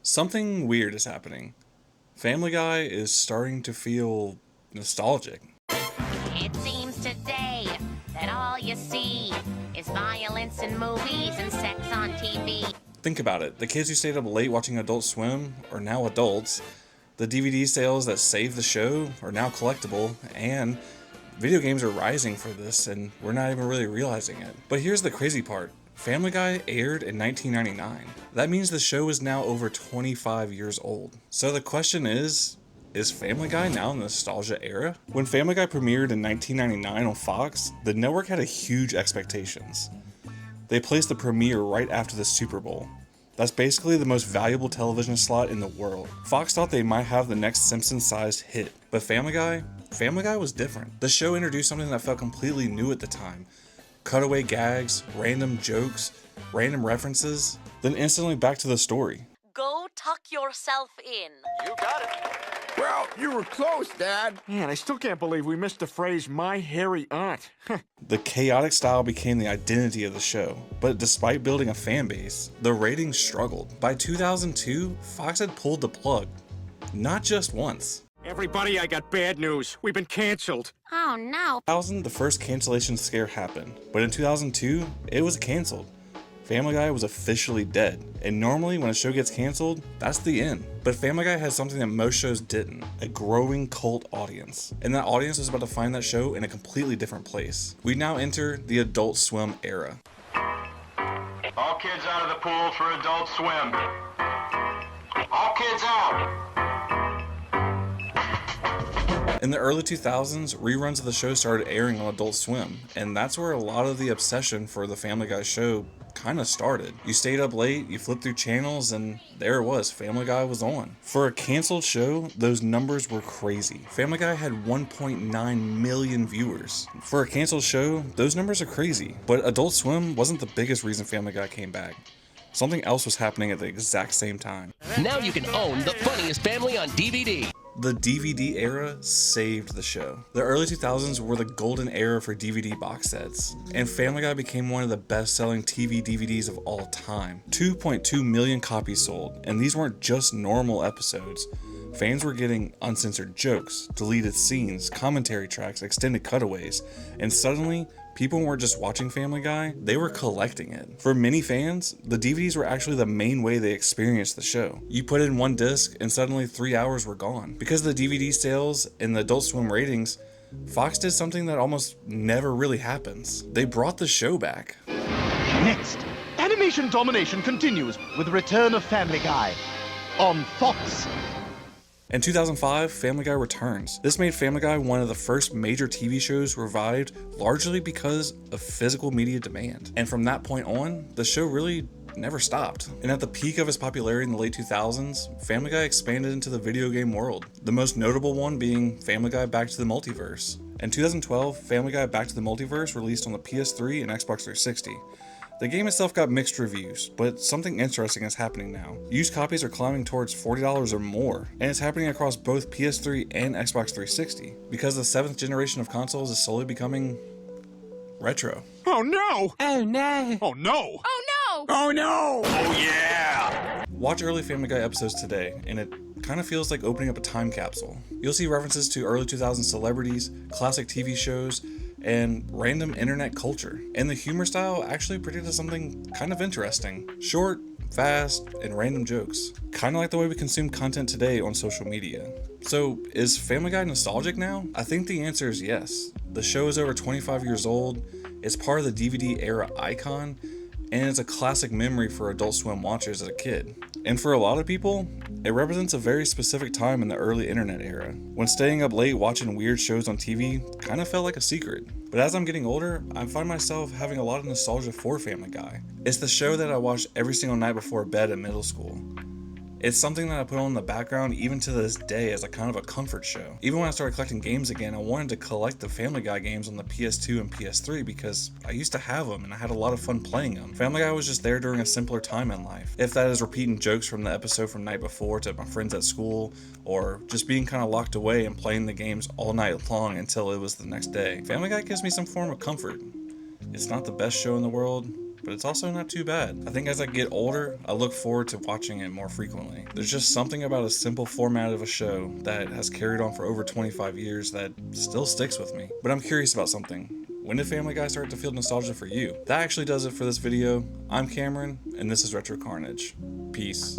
Something weird is happening. Family Guy is starting to feel nostalgic. It seems today that all you see is violence in movies and sex on TV. Think about it. The kids who stayed up late watching Adult Swim are now adults. The DVD sales that saved the show are now collectible, and video games are rising for this, and we're not even really realizing it. But here's the crazy part. Family Guy aired in 1999. That means the show is now over 25 years old. So the question is Family Guy now in the nostalgia era? When Family Guy premiered in 1999 on Fox, the network had a huge expectations. They placed the premiere right after the Super Bowl. That's basically the most valuable television slot in the world. Fox thought they might have the next Simpsons-sized hit, but Family Guy was different. The show introduced something that felt completely new at the time. Cutaway gags, random jokes, random references, then instantly back to the story. Go tuck yourself in. You got it. Well, you were close, Dad. Man, I still can't believe we missed the phrase, my hairy aunt. The chaotic style became the identity of the show, but despite building a fan base, the ratings struggled. By 2002, Fox had pulled the plug. Not just once. Everybody, I got bad news. We've been canceled. Oh no. In 2000, the first cancellation scare happened, but in 2002, it was canceled. Family Guy was officially dead, and normally when a show gets canceled, that's the end. But Family Guy has something that most shows didn't, a growing cult audience. And that audience was about to find that show in a completely different place. We now enter the Adult Swim era. All kids out of the pool for Adult Swim. All kids out. In the early 2000s, reruns of the show started airing on Adult Swim, and that's where a lot of the obsession for the Family Guy show kind of started. You stayed up late, you flipped through channels, and there it was, Family Guy was on. For a canceled show, those numbers were crazy. Family Guy had 1.9 million viewers. For a canceled show, those numbers are crazy. But Adult Swim wasn't the biggest reason Family Guy came back. Something else was happening at the exact same time. Now you can own The Funniest Family on DVD. The DVD era saved the show. The early 2000s were the golden era for DVD box sets, and Family Guy became one of the best-selling TV DVDs of all time. 2.2 million copies sold, and these weren't just normal episodes. Fans were getting uncensored jokes, deleted scenes, commentary tracks, extended cutaways, and suddenly, people weren't just watching Family Guy, they were collecting it. For many fans, the DVDs were actually the main way they experienced the show. You put in one disc and suddenly 3 hours were gone. Because of the DVD sales and the Adult Swim ratings, Fox did something that almost never really happens. They brought the show back. Next, animation domination continues with the return of Family Guy on Fox. In 2005, Family Guy returns. This made Family Guy one of the first major TV shows revived largely because of physical media demand. And from that point on, the show really never stopped. And at the peak of its popularity in the late 2000s, Family Guy expanded into the video game world. The most notable one being Family Guy Back to the Multiverse. In 2012, Family Guy Back to the Multiverse released on the PS3 and Xbox 360. The game itself got mixed reviews, but something interesting is happening now. Used copies are climbing towards $40 or more, and it's happening across both PS3 and Xbox 360, because the 7th generation of consoles is slowly becoming retro. Oh no! Oh no! Oh no! Oh no! Oh no! Oh yeah! Watch early Family Guy episodes today, and it kind of feels like opening up a time capsule. You'll see references to early 2000s celebrities, classic TV shows, and random internet culture. And the humor style actually predicted something kind of interesting. Short, fast, and random jokes. Kind of like the way we consume content today on social media. So, is Family Guy nostalgic now? I think the answer is yes. The show is over 25 years old, it's part of the DVD era icon, and it's a classic memory for Adult Swim watchers as a kid. And for a lot of people, it represents a very specific time in the early internet era, when staying up late watching weird shows on TV kind of felt like a secret. But as I'm getting older, I find myself having a lot of nostalgia for Family Guy. It's the show that I watched every single night before bed in middle school. It's something that I put on in the background even to this day as a kind of a comfort show. Even when I started collecting games again, I wanted to collect the Family Guy games on the PS2 and PS3 because I used to have them and I had a lot of fun playing them. Family Guy was just there during a simpler time in life. If that is repeating jokes from the episode from night before to my friends at school, or just being kind of locked away and playing the games all night long until it was the next day. Family Guy gives me some form of comfort. It's not the best show in the world, but but it's also not too bad. I think as I get older, I look forward to watching it more frequently. There's just something about a simple format of a show that has carried on for over 25 years that still sticks with me. But I'm curious about something. When did Family Guy start to feel nostalgia for you? That actually does it for this video. I'm Cameron, and this is Retro Carnage. Peace.